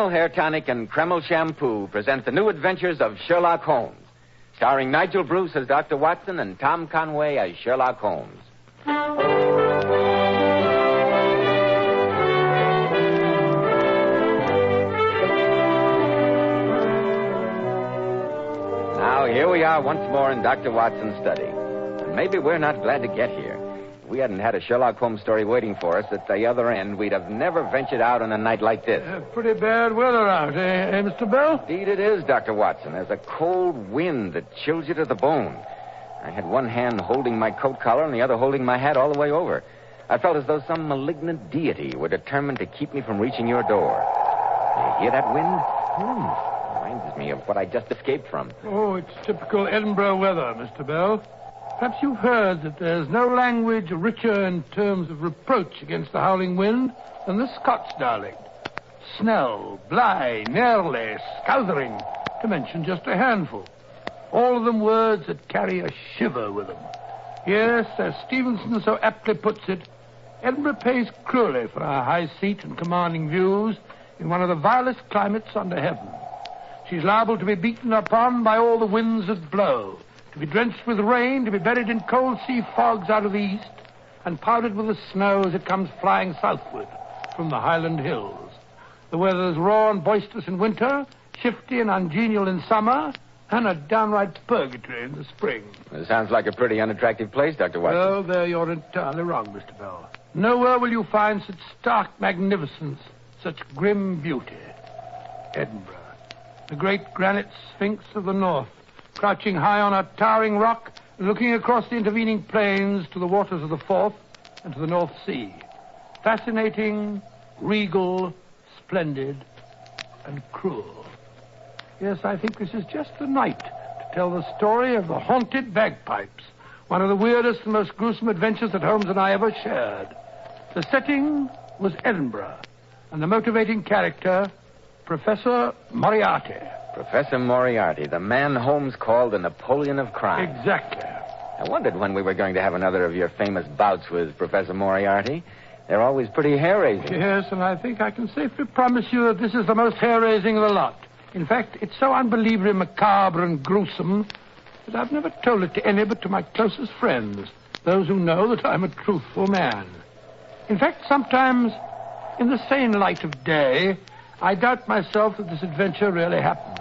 Kreml Hair Tonic and Kreml Shampoo present the new adventures of Sherlock Holmes, starring Nigel Bruce as Dr. Watson and Tom Conway as Sherlock Holmes. Now, here we are once more in Dr. Watson's study. And maybe we're not glad to get here. If we hadn't had a Sherlock Holmes story waiting for us at the other end, we'd have never ventured out on a night like this. Pretty bad weather out, eh, Mr. Bell? Indeed it is, Dr. Watson. There's a cold wind that chills you to the bone. I had one hand holding my coat collar and the other holding my hat all the way over. I felt as though some malignant deity were determined to keep me from reaching your door. You hear that wind? Reminds me of what I just escaped from. Oh, it's typical Edinburgh weather, Mr. Bell. Perhaps you've heard that there's no language richer in terms of reproach against the howling wind than the Scots dialect. Snell, Bly, Nearly, Scouthering, to mention just a handful. All of them words that carry a shiver with them. Yes, as Stevenson so aptly puts it, Edinburgh pays cruelly for our high seat and commanding views in one of the vilest climates under heaven. She's liable to be beaten upon by all the winds that blow, to be drenched with rain, to be buried in cold sea fogs out of the east, and powdered with the snow as it comes flying southward from the Highland hills. The weather's raw and boisterous in winter, shifty and ungenial in summer, and a downright purgatory in the spring. It sounds like a pretty unattractive place, Dr. Watson. Well, there you're entirely wrong, Mr. Bell. Nowhere will you find such stark magnificence, such grim beauty. Edinburgh, the great granite sphinx of the north, crouching high on a towering rock, looking across the intervening plains to the waters of the Forth and to the North Sea. Fascinating, regal, splendid, and cruel. Yes, I think this is just the night to tell the story of the haunted Bagpipes, one of the weirdest and most gruesome adventures that Holmes and I ever shared. The setting was Edinburgh, and the motivating character, Professor Moriarty. Professor Moriarty, the man Holmes called the Napoleon of crime. Exactly. I wondered when we were going to have another of your famous bouts with Professor Moriarty. They're always pretty hair-raising. Yes, and I think I can safely promise you that this is the most hair-raising of the lot. In fact, it's so unbelievably macabre and gruesome that I've never told it to any but to my closest friends, those who know that I'm a truthful man. In fact, sometimes, in the sane light of day, I doubt myself that this adventure really happened.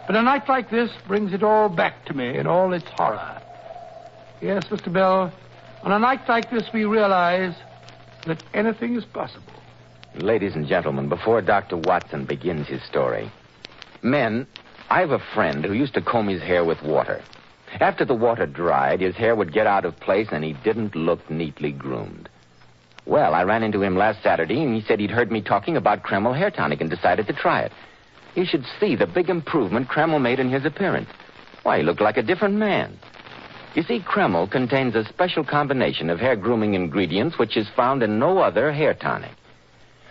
But a night like this brings it all back to me in all its horror. Yes, Mr. Bell, on a night like this we realize that anything is possible. Ladies and gentlemen, before Dr. Watson begins his story, men, I have a friend who used to comb his hair with water. After the water dried, his hair would get out of place and he didn't look neatly groomed. Well, I ran into him last Saturday and he said he'd heard me talking about Kreml Hair Tonic and decided to try it. You should see the big improvement Kreml made in his appearance. Why, he looked like a different man. You see, Kreml contains a special combination of hair grooming ingredients which is found in no other hair tonic.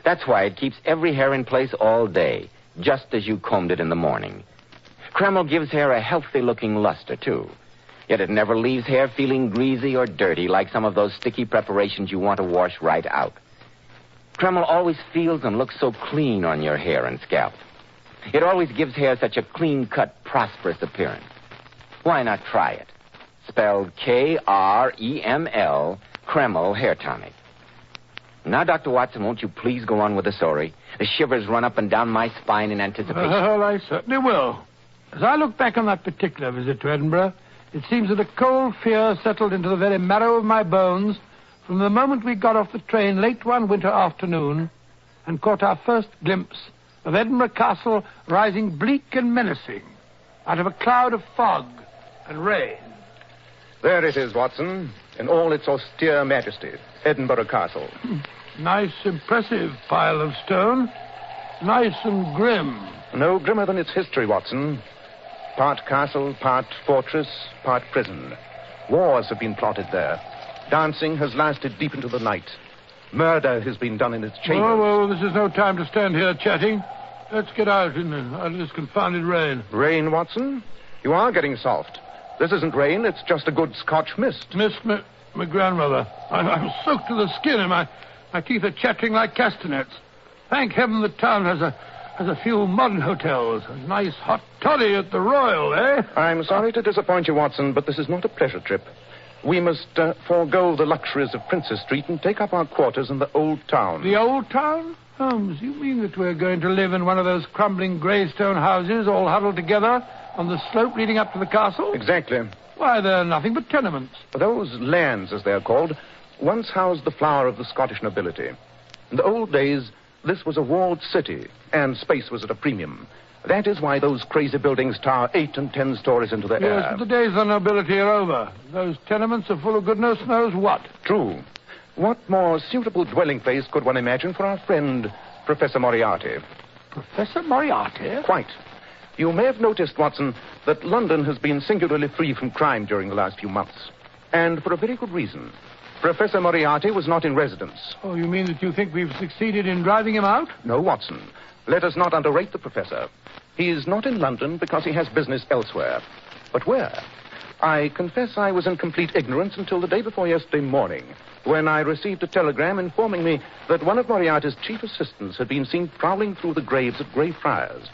That's why it keeps every hair in place all day, just as you combed it in the morning. Kreml gives hair a healthy-looking luster, too. Yet it never leaves hair feeling greasy or dirty like some of those sticky preparations you want to wash right out. Kreml always feels and looks so clean on your hair and scalp. It always gives hair such a clean-cut, prosperous appearance. Why not try it? Spelled Kreml, Kreml Hair Tonic. Now, Dr. Watson, won't you please go on with the story? The shivers run up and down my spine in anticipation. Well, I certainly will. As I look back on that particular visit to Edinburgh, it seems that a cold fear settled into the very marrow of my bones from the moment we got off the train late one winter afternoon and caught our first glimpse of Edinburgh Castle rising bleak and menacing out of a cloud of fog and rain. There it is, Watson, in all its austere majesty, Edinburgh Castle. Nice, impressive pile of stone. Nice and grim. No grimmer than its history, Watson. Part castle, part fortress, part prison. Wars have been plotted there. Dancing has lasted deep into the night. Murder has been done in its chambers. Oh, well, this is no time to stand here chatting. Let's get out in this confounded rain. Rain, Watson? You are getting soft. This isn't rain, it's just a good Scotch mist. Mist, my grandmother. I'm soaked to the skin and my teeth are chattering like castanets. Thank heaven the town has a There's a few modern hotels. A nice hot toddy at the Royal, eh? I'm sorry to disappoint you, Watson, but this is not a pleasure trip. We must forego the luxuries of Princess Street and take up our quarters in the Old Town. The Old Town? Holmes, you mean that we're going to live in one of those crumbling grey stone houses all huddled together on the slope leading up to the castle? Exactly. Why, they're nothing but tenements. Those lands, as they're called, once housed the flower of the Scottish nobility. In the old days, this was a walled city, and space was at a premium. That is why those crazy buildings tower 8 and 10 stories into the air. Yes, but the days of the nobility are over. Those tenements are full of goodness knows what. True. What more suitable dwelling place could one imagine for our friend, Professor Moriarty? Professor Moriarty? Quite. You may have noticed, Watson, that London has been singularly free from crime during the last few months. And for a very good reason. Professor Moriarty was not in residence. Oh, you mean that you think we've succeeded in driving him out? No, Watson. Let us not underrate the professor. He is not in London because he has business elsewhere. But where? I confess I was in complete ignorance until the day before yesterday morning, when I received a telegram informing me that one of Moriarty's chief assistants had been seen prowling through the graves at Greyfriars.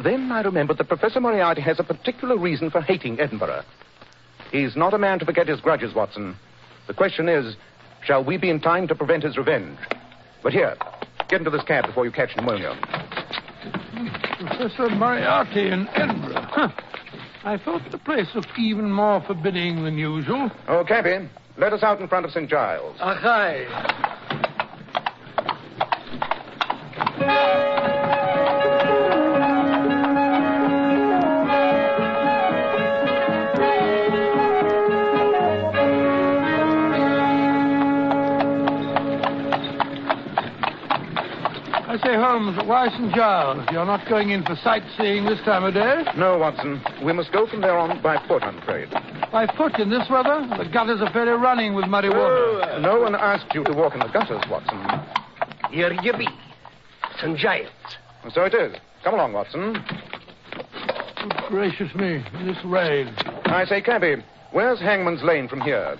Then I remembered that Professor Moriarty has a particular reason for hating Edinburgh. He's not a man to forget his grudges, Watson. The question is, shall we be in time to prevent his revenge? But here, get into this cab before you catch pneumonia. Professor Moriarty in Edinburgh. Huh. I thought the place looked even more forbidding than usual. Oh, cabby, let us out in front of St. Giles. Aye. I say, Holmes, why St. Giles? You're not going in for sightseeing this time of day? No, Watson. We must go from there on by foot, I'm afraid. By foot in this weather? The gutters are fairly running with muddy water. No one asked you to walk in the gutters, Watson. Here you be. St. Giles. So it is. Come along, Watson. Good gracious me, this rain. I say, cabby, where's Hangman's Lane from here?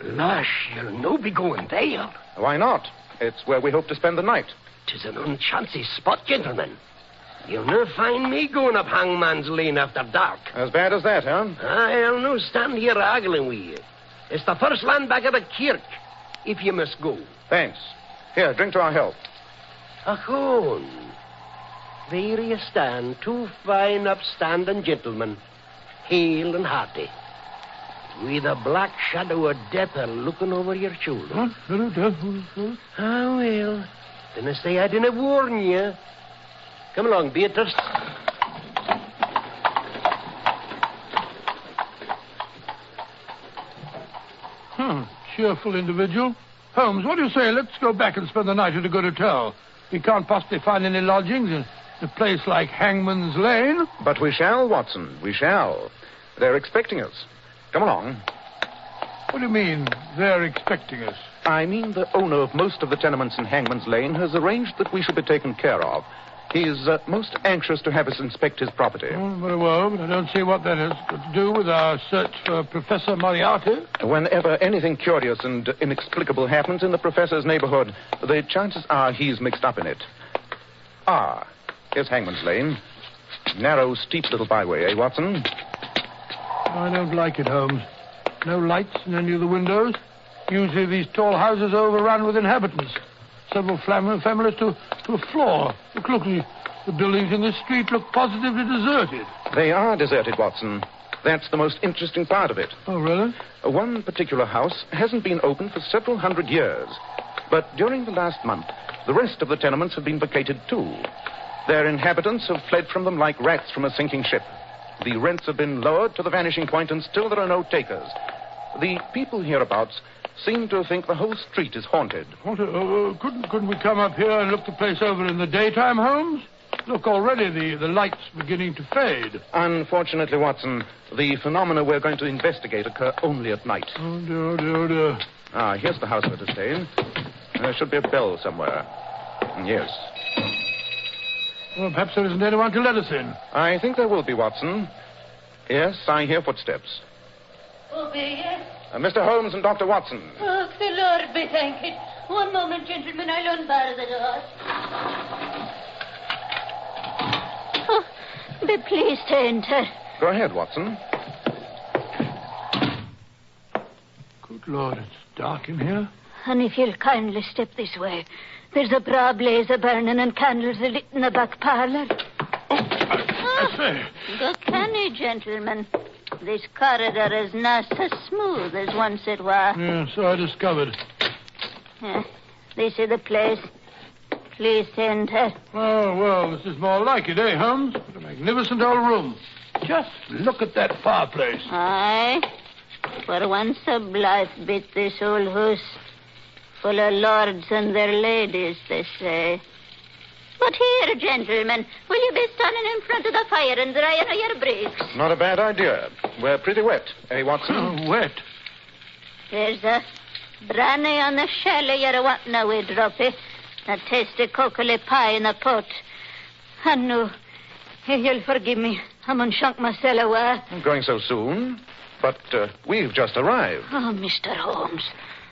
Lush, you'll no be going there. Why not? It's where we hope to spend the night. 'Tis an unchancy spot, gentlemen. You'll no find me going up Hangman's Lane after dark. As bad as that, huh? I'll no stand here arguing with you. It's the first land back of the kirk, if you must go. Thanks. Here, drink to our health. Achone. There you stand, two fine, upstanding gentlemen, hale and hearty, with a black shadow of death looking over your shoulder. Ah, well, then I say I didn't warn you. Come along, Beatrice. Cheerful individual. Holmes, what do you say? Let's go back and spend the night at a good hotel. We can't possibly find any lodgings in a place like Hangman's Lane. But we shall, Watson. We shall. They're expecting us. Come along. What do you mean, they're expecting us? I mean the owner of most of the tenements in Hangman's Lane has arranged that we should be taken care of. He's most anxious to have us inspect his property. Oh, very well, but I don't see what that has got to do with our search for Professor Moriarty. Whenever anything curious and inexplicable happens in the professor's neighborhood, the chances are he's mixed up in it. Ah, here's Hangman's Lane. Narrow, steep little byway, eh, Watson? I don't like it, Holmes. No lights in any of the windows. Usually these tall houses are overrun with inhabitants. Several families to a floor. Look, the buildings in this street look positively deserted. They are deserted, Watson. That's the most interesting part of it. Oh, really? One particular house hasn't been open for several hundred years. But during the last month, the rest of the tenements have been vacated, too. Their inhabitants have fled from them like rats from a sinking ship. The rents have been lowered to the vanishing point, and still there are no takers. The people hereabouts seem to think the whole street is haunted. Couldn't we come up here and look the place over in the daytime, Holmes? Look, already the light's beginning to fade. Unfortunately, Watson, the phenomena we're going to investigate occur only at night. Oh, dear. Ah, here's the house we're to stay in. There should be a bell somewhere. Yes. Well, perhaps there isn't anyone to let us in. I think there will be, Watson. Yes, I hear footsteps. Obey it. Mr. Holmes and Dr. Watson. Oh, the Lord be thanked. One moment, gentlemen. I'll unbar the door. be pleased to enter? Go ahead, Watson. Good Lord, it's dark in here. And if you'll kindly step this way, there's a braw blaze a burning and candles a lit in the back parlour. I say. Go canny, gentlemen. This corridor is not so smooth as once it was. Yeah, so I discovered. This is the place. Please enter. Oh, well, this is more like it, eh, Holmes? What a magnificent old room. Just look at that fireplace. Aye. For once a blithe bit, this old house. Full of lords and their ladies, they say. But here, gentlemen, will you be standing in front of the fire and drying on your breeks? Not a bad idea. We're pretty wet, eh, Watson? Oh, wet. There's a brandy on the shelly you're wanting away, Droppy. A tasty cockle pie in a pot. And no, you'll forgive me. I'm unshunk myself away. Going so soon? But we've just arrived. Oh, Mr. Holmes,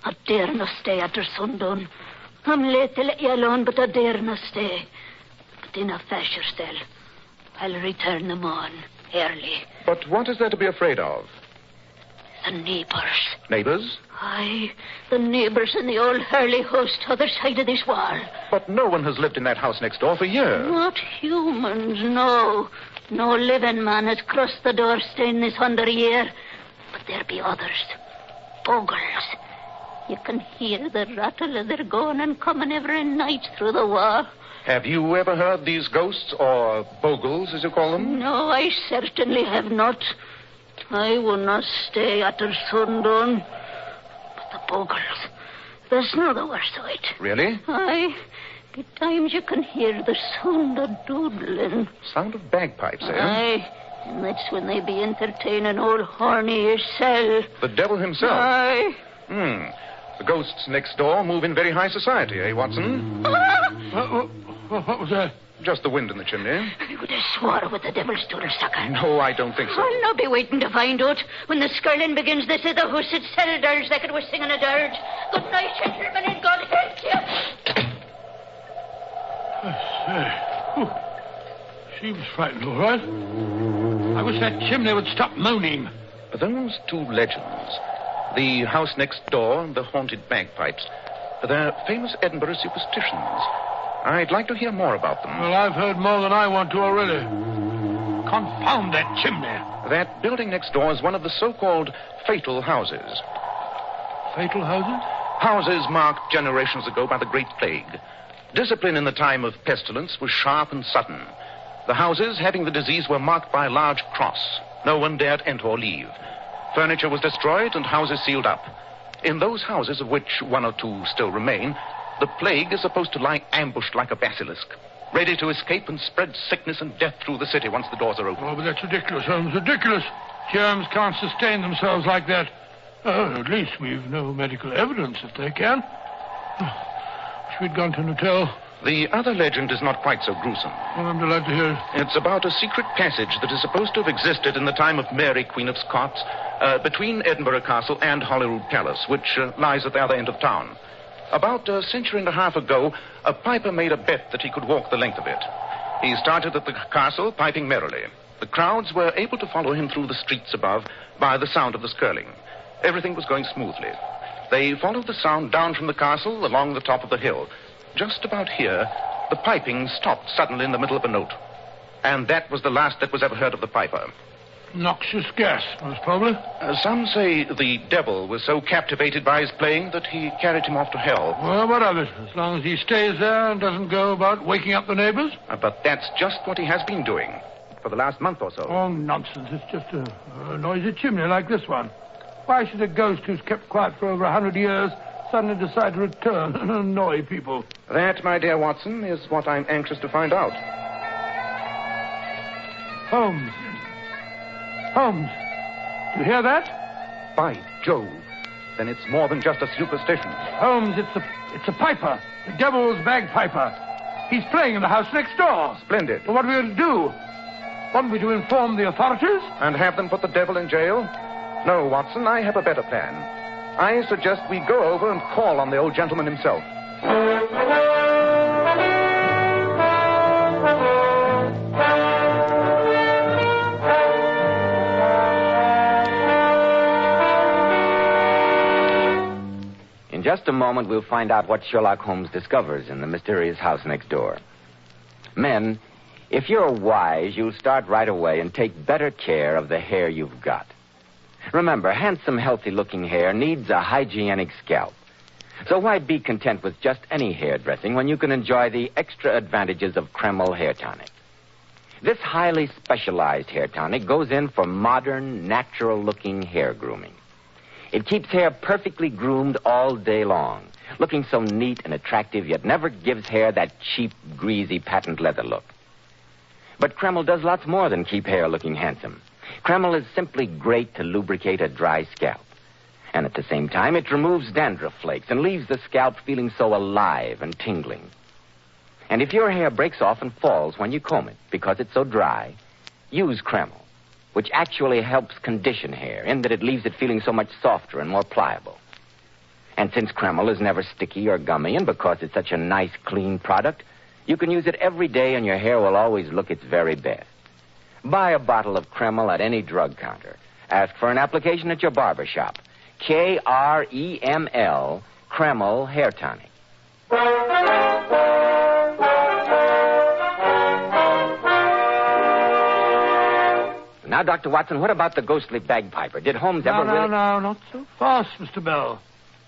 I dare not stay after sundown. I'm late to let you alone, but I dare not stay. But in a fash yourself. I'll return the morn, early. But what is there to be afraid of? The neighbours. Neighbors? Aye, the neighbours in the old Hurley house t'other side of this wall. But no one has lived in that house next door for years. Not humans, no. No living man has crossed the doorstone this 100 year. But there be others. Bogles. You can hear the rattle of their going and coming every night through the wall. Have you ever heard these ghosts, or bogles, as you call them? No, I certainly have not. I will not stay after sundown. But the bogles, there's no the worst of it. Really? Aye. At times you can hear the sound of doodling. Sound of bagpipes, eh? Aye. And that's when they be entertaining old Horny yourself. The devil himself? Aye. The ghosts next door move in very high society, eh, Watson? What was that? Just the wind in the chimney. I would have swore with the devil's stool sucker. No, I don't think so. I'll not be waiting to find out. When the skirling begins, this is the house itself, dirge like it was singing a dirge. Good night, gentlemen, and God help you. I say. She was frightened, all right. I wish that chimney would stop moaning. Those two legends, the house next door and the haunted bagpipes, they're famous Edinburgh superstitions. I'd like to hear more about them. Well, I've heard more than I want to already. Confound that chimney. That building next door is one of the so-called fatal houses. Fatal houses? Houses marked generations ago by the Great Plague. Discipline in the time of pestilence was sharp and sudden. The houses having the disease were marked by a large cross. No one dared enter or leave. Furniture was destroyed and houses sealed up. In those houses, of which one or two still remain, the plague is supposed to lie ambushed like a basilisk, ready to escape and spread sickness and death through the city once the doors are open. Oh, but that's ridiculous, Holmes, ridiculous. Germs can't sustain themselves like that. At least we've no medical evidence that they can. Wish we'd gone to an hotel. The other legend is not quite so gruesome. Well, I'm delighted to hear it. It's about a secret passage that is supposed to have existed in the time of Mary, Queen of Scots, between Edinburgh Castle and Holyrood Palace, which lies at the other end of town. About a century and a half ago, a piper made a bet that he could walk the length of it. He started at the castle, piping merrily. The crowds were able to follow him through the streets above by the sound of the skirling. Everything was going smoothly. They followed the sound down from the castle along the top of the hill. Just about here, the piping stopped suddenly in the middle of a note. And that was the last that was ever heard of the piper. Noxious gas, most probably. Some say the devil was so captivated by his playing that he carried him off to hell. Well, what of it? As long as he stays there and doesn't go about waking up the neighbors. But that's just what he has been doing for the last month or so. Oh, nonsense. It's just a noisy chimney like this one. Why should a ghost who's kept quiet for over 100 years suddenly decide to return and annoy people? That, my dear Watson, is what I'm anxious to find out. Holmes. Holmes. Do you hear that? By Jove. Then it's more than just a superstition. Holmes, it's a piper. The devil's bagpiper. He's playing in the house next door. Splendid. Well, what are we going to do? Want me to inform the authorities? And have them put the devil in jail? No, Watson, I have a better plan. I suggest we go over and call on the old gentleman himself. just a moment, we'll find out what Sherlock Holmes discovers in the mysterious house next door. Men, if you're wise, you'll start right away and take better care of the hair you've got. Remember, handsome, healthy-looking hair needs a hygienic scalp. So why be content with just any hairdressing when you can enjoy the extra advantages of Kreml Hair Tonic? This highly specialized hair tonic goes in for modern, natural-looking hair grooming. It keeps hair perfectly groomed all day long, looking so neat and attractive, yet never gives hair that cheap, greasy, patent leather look. But Kreml does lots more than keep hair looking handsome. Kreml is simply great to lubricate a dry scalp. And at the same time, it removes dandruff flakes and leaves the scalp feeling so alive and tingling. And if your hair breaks off and falls when you comb it because it's so dry, use Kreml, which actually helps condition hair in that it leaves it feeling so much softer and more pliable. And since Kreml is never sticky or gummy, and because it's such a nice, clean product, you can use it every day and your hair will always look its very best. Buy a bottle of Kreml at any drug counter. Ask for an application at your barber shop. Kreml, Kreml Hair Tonic. Now, Dr. Watson, what about the ghostly bagpiper? Did Holmes ever really... No, not so fast, Mr. Bell.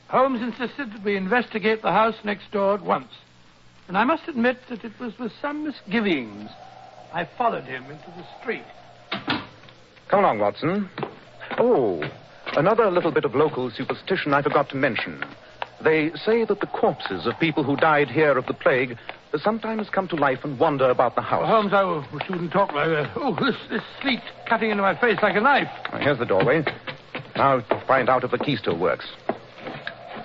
Holmes insisted that we investigate the house next door at once. And I must admit that it was with some misgivings I followed him into the street. Come along, Watson. Oh, another little bit of local superstition I forgot to mention. They say that the corpses of people who died here of the plague sometimes come to life and wander about the house. Oh, Holmes, I wish you wouldn't talk like that. Oh, this sleet cutting into my face like a knife. Here's the doorway. Now to find out if the key still works.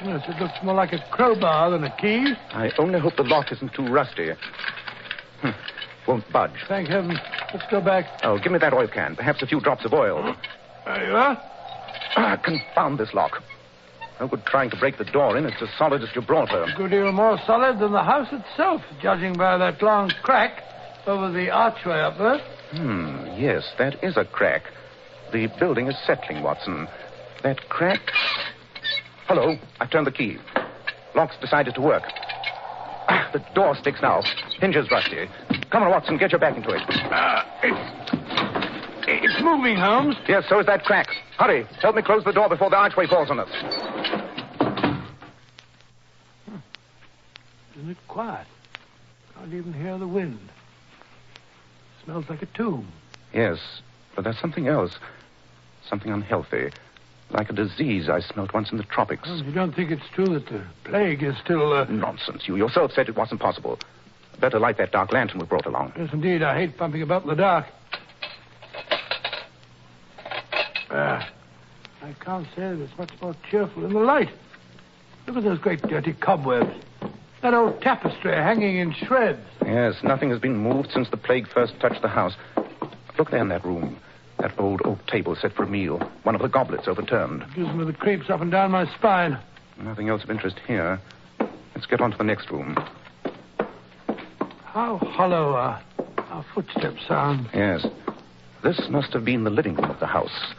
Yes, it looks more like a crowbar than a key. I only hope the lock isn't too rusty. Won't budge. Thank heaven. Let's go back. Oh, give me that oil can. Perhaps a few drops of oil. There you are. Confound this lock. No good trying to break the door in. It's as solid as Gibraltar. A good deal more solid than the house itself, judging by that long crack over the archway up there. Yes, that is a crack. The building is settling, Watson. That crack... Hello, I turned the key. Lock's decided to work. The door sticks now. Hinges rusty. Come on, Watson, get your back into it. It's moving, Holmes. Yes, so is that crack. Hurry, help me close the door before the archway falls on us. Isn't it quiet? Can't even hear the wind. Smells like a tomb. Yes, but there's something else. Something unhealthy. Like a disease I smelt once in the tropics. Well, you don't think it's true that the plague is still... Nonsense. You yourself said it wasn't possible. Better light that dark lantern we brought along. Yes, indeed. I hate bumping about in the dark. I can't say that it's much more cheerful in the light. Look at those great dirty cobwebs. That old tapestry hanging in shreds. Yes, nothing has been moved since the plague first touched the house. Look there in that room. That old oak table set for a meal. One of the goblets overturned. It gives me the creeps up and down my spine. Nothing else of interest here. Let's get on to the next room. How hollow our footsteps sound. Yes. This must have been the living room of the house.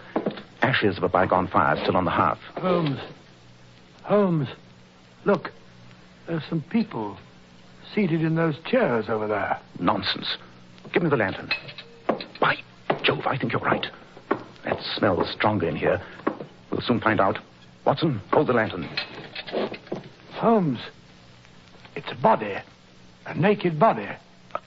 Ashes of a bygone fire still on the hearth. Holmes. Look. There's some people seated in those chairs over there. Nonsense. Give me the lantern. By Jove, I think you're right. That smells stronger in here. We'll soon find out. Watson, hold the lantern. Holmes. It's a body. A naked body. A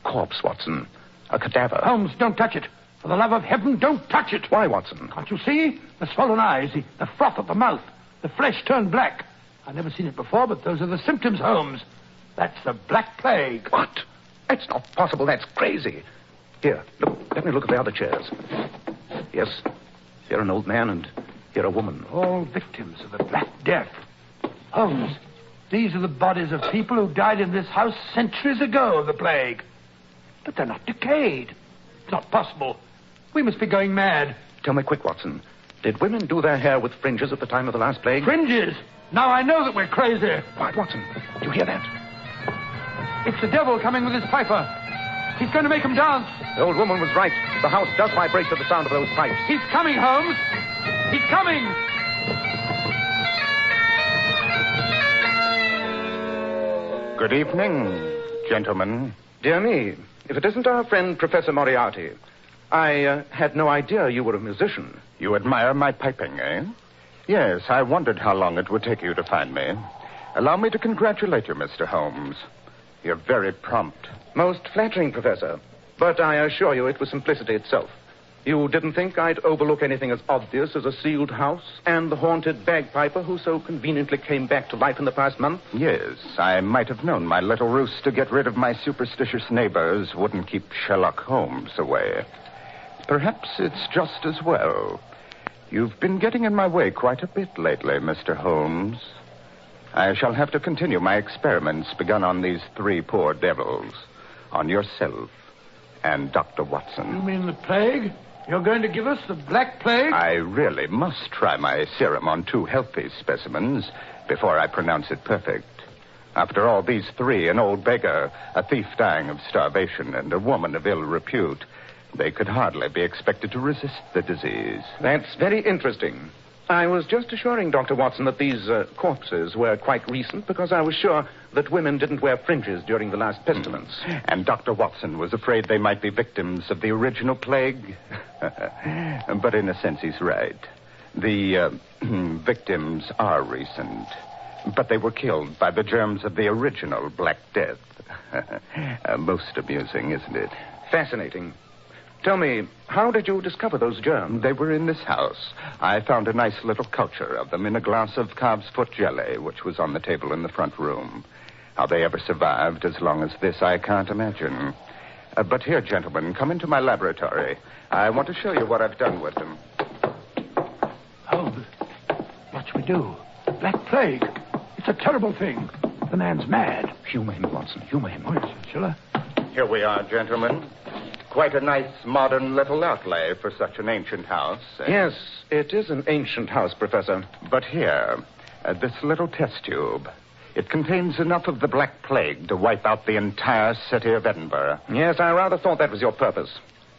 corpse, Watson. A cadaver. Holmes, don't touch it. For the love of heaven, don't touch it. Why, Watson? Can't you see? The swollen eyes, the froth at the mouth, the flesh turned black. I've never seen it before, but those are the symptoms, Holmes. That's the Black Plague. What? That's not possible. That's crazy. Here, look. Let me look at the other chairs. Yes, here an old man and here a woman. All victims of the Black Death. Holmes, these are the bodies of people who died in this house centuries ago of the plague. But they're not decayed. It's not possible. We must be going mad. Tell me quick, Watson. Did women do their hair with fringes at the time of the last plague? Fringes? Now I know that we're crazy. Quiet, Watson. Do you hear that? It's the devil coming with his piper. He's going to make him dance. The old woman was right. The house does vibrate to the sound of those pipes. He's coming, Holmes. He's coming. Good evening, gentlemen. Dear me, if it isn't our friend Professor Moriarty. I had no idea you were a musician. You admire my piping, eh? Yes, I wondered how long it would take you to find me. Allow me to congratulate you, Mr. Holmes. You're very prompt. Most flattering, Professor. But I assure you it was simplicity itself. You didn't think I'd overlook anything as obvious as a sealed house and the haunted bagpiper who so conveniently came back to life in the past month? Yes, I might have known my little ruse to get rid of my superstitious neighbors wouldn't keep Sherlock Holmes away. Perhaps it's just as well. You've been getting in my way quite a bit lately, Mr. Holmes. I shall have to continue my experiments begun on these three poor devils. On yourself and Dr. Watson. You mean the plague? You're going to give us the Black Plague? I really must try my serum on two healthy specimens before I pronounce it perfect. After all, these three, an old beggar, a thief dying of starvation, and a woman of ill repute, they could hardly be expected to resist the disease. That's very interesting. I was just assuring Dr. Watson that these corpses were quite recent because I was sure that women didn't wear fringes during the last pestilence. And Dr. Watson was afraid they might be victims of the original plague. But in a sense, he's right. The victims are recent, but they were killed by the germs of the original Black Death. Most amusing, isn't it? Fascinating. Tell me, how did you discover those germs? They were in this house. I found a nice little culture of them in a glass of calf's foot jelly, which was on the table in the front room. How they ever survived as long as this, I can't imagine. But here, gentlemen, come into my laboratory. I want to show you what I've done with them. Holmes, what shall we do? Black Plague. It's a terrible thing. The man's mad. Humor him, Watson. Humor him. Oh, yes, shall I? Here we are, gentlemen. Quite a nice modern little outlay for such an ancient house. Yes, it is an ancient house, Professor. But here, this little test tube, it contains enough of the Black Plague to wipe out the entire city of Edinburgh. Yes, I rather thought that was your purpose.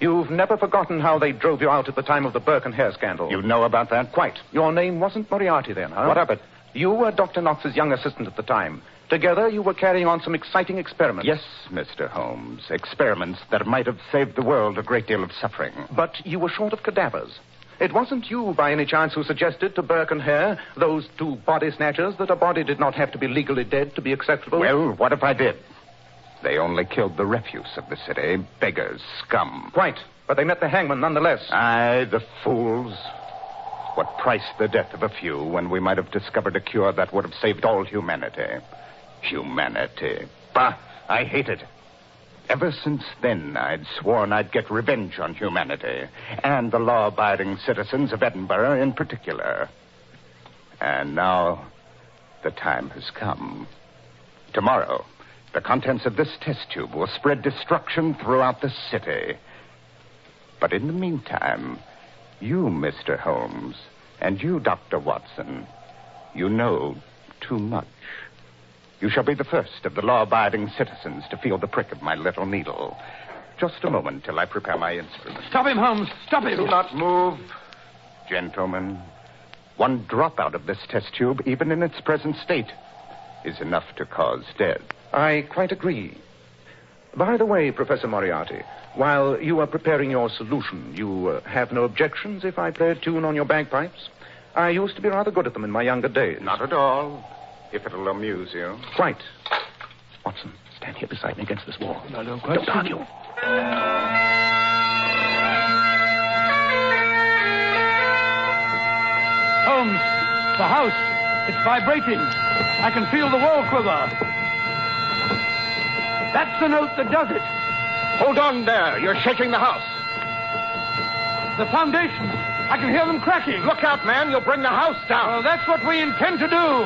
You've never forgotten how they drove you out at the time of the Burke and Hare scandal. You know about that? Quite. Your name wasn't Moriarty then, huh? What of it? You were Dr. Knox's young assistant at the time. Together, you were carrying on some exciting experiments. Yes, Mr. Holmes. Experiments that might have saved the world a great deal of suffering. But you were short of cadavers. It wasn't you, by any chance, who suggested to Burke and Hare, those two body snatchers, that a body did not have to be legally dead to be acceptable? Well, what if I did? They only killed the refuse of the city. Beggars, scum. Quite. But they met the hangman nonetheless. Aye, the fools. What price the death of a few when we might have discovered a cure that would have saved all humanity? Humanity. Bah, I hate it. Ever since then, I'd sworn I'd get revenge on humanity, and the law-abiding citizens of Edinburgh in particular. And now, the time has come. Tomorrow, the contents of this test tube will spread destruction throughout the city. But in the meantime, you, Mr. Holmes, and you, Dr. Watson, you know too much. You shall be the first of the law-abiding citizens to feel the prick of my little needle. Just a moment till I prepare my instrument. Stop him, Holmes. Stop him. Do not move, gentlemen. One drop out of this test tube, even in its present state, is enough to cause death. I quite agree. By the way, Professor Moriarty, while you are preparing your solution, you have no objections if I play a tune on your bagpipes? I used to be rather good at them in my younger days. Not at all. If it'll amuse you. Quite. Watson, stand here beside me against this wall. I don't quite Don't argue. Holmes, the house. It's vibrating. I can feel the wall quiver. That's the note that does it. Hold on there. You're shaking the house. The foundations. I can hear them cracking. Look out, man. You'll bring the house down. Well, that's what we intend to do.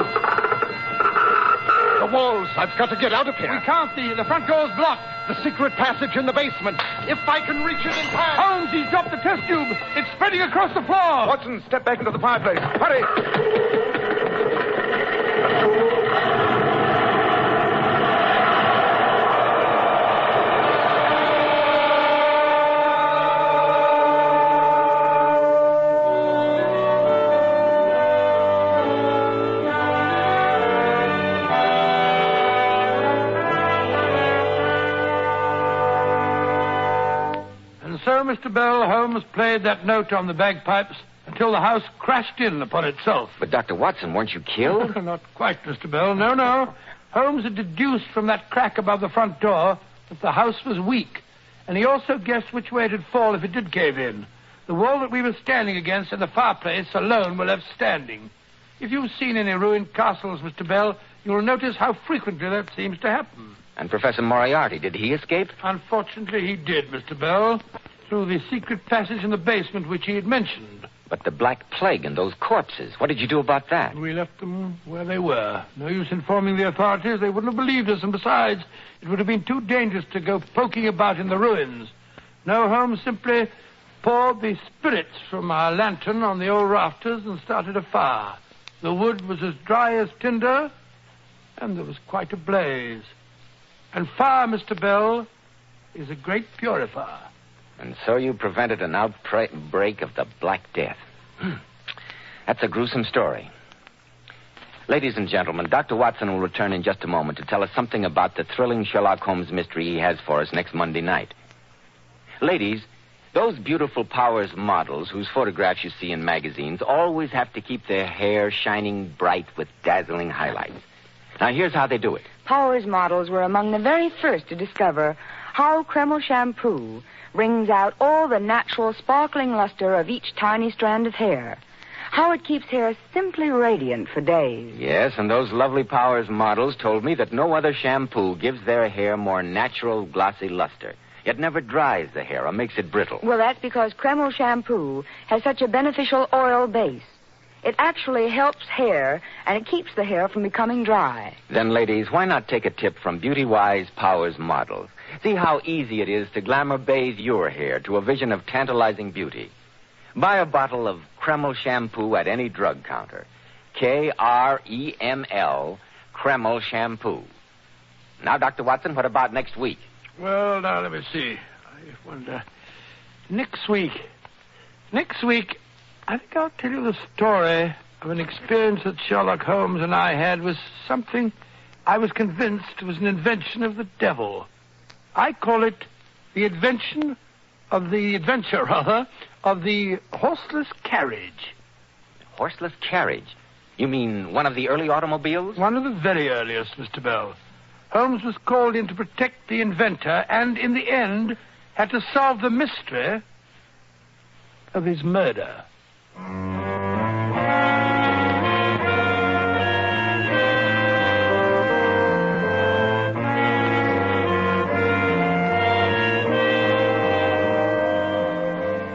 The walls. I've got to get out of here. We can't. The front door's blocked. The secret passage in the basement. If I can reach it in time. Holmes, he's dropped the test tube. It's spreading across the floor. Watson, step back into the fireplace. Hurry. Mr. Bell, Holmes played that note on the bagpipes until the house crashed in upon itself. But, Dr. Watson, weren't you killed? Not quite, Mr. Bell. No. Holmes had deduced from that crack above the front door that the house was weak, and he also guessed which way it'd fall if it did cave in. The wall that we were standing against and the fireplace alone were left standing. If you've seen any ruined castles, Mr. Bell, you'll notice how frequently that seems to happen. And Professor Moriarty, did he escape? Unfortunately, he did, Mr. Bell, through the secret passage in the basement which he had mentioned. But the Black Plague and those corpses, what did you do about that? We left them where they were. No use informing the authorities. They wouldn't have believed us, and besides, it would have been too dangerous to go poking about in the ruins. No, Holmes simply poured the spirits from our lantern on the old rafters and started a fire. The wood was as dry as tinder, and there was quite a blaze. And fire, Mr. Bell, is a great purifier. And so you prevented an outbreak of the Black Death. That's a gruesome story. Ladies and gentlemen, Dr. Watson will return in just a moment to tell us something about the thrilling Sherlock Holmes mystery he has for us next Monday night. Ladies, those beautiful Powers models whose photographs you see in magazines always have to keep their hair shining bright with dazzling highlights. Now, here's how they do it. Powers models were among the very first to discover how Kreml shampoo brings out all the natural sparkling luster of each tiny strand of hair. How it keeps hair simply radiant for days. Yes, and those lovely Powers models told me that no other shampoo gives their hair more natural, glossy luster. It never dries the hair or makes it brittle. Well, that's because Kreml shampoo has such a beneficial oil base. It actually helps hair, and it keeps the hair from becoming dry. Then, ladies, why not take a tip from beauty-wise Powers models? See how easy it is to glamour bathe your hair to a vision of tantalizing beauty. Buy a bottle of Kreml shampoo at any drug counter. Kreml, Kreml shampoo. Now, Dr. Watson, what about next week? Well, now, let me see. I wonder. Next week, I think I'll tell you the story of an experience that Sherlock Holmes and I had with something I was convinced was an invention of the devil. I call it the adventure of the horseless carriage. Horseless carriage? You mean one of the early automobiles? One of the very earliest, Mr. Bell. Holmes was called in to protect the inventor and, in the end, had to solve the mystery of his murder.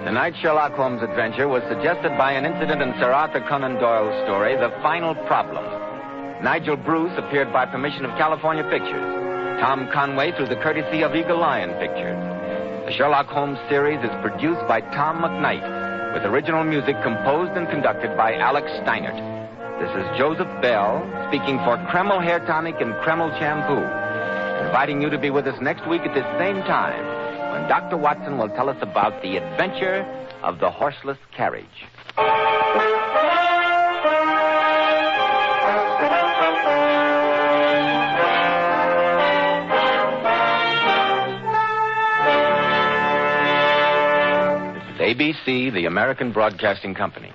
Tonight's Sherlock Holmes adventure was suggested by an incident in Sir Arthur Conan Doyle's story, The Final Problem. Nigel Bruce appeared by permission of California Pictures. Tom Conway through the courtesy of Eagle Lion Pictures. The Sherlock Holmes series is produced by Tom McKnight, with original music composed and conducted by Alex Steinert. This is Joseph Bell speaking for Kreml Hair Tonic and Kreml Shampoo, inviting you to be with us next week at this same time when Dr. Watson will tell us about the adventure of the horseless carriage. This is ABC, the American Broadcasting Company.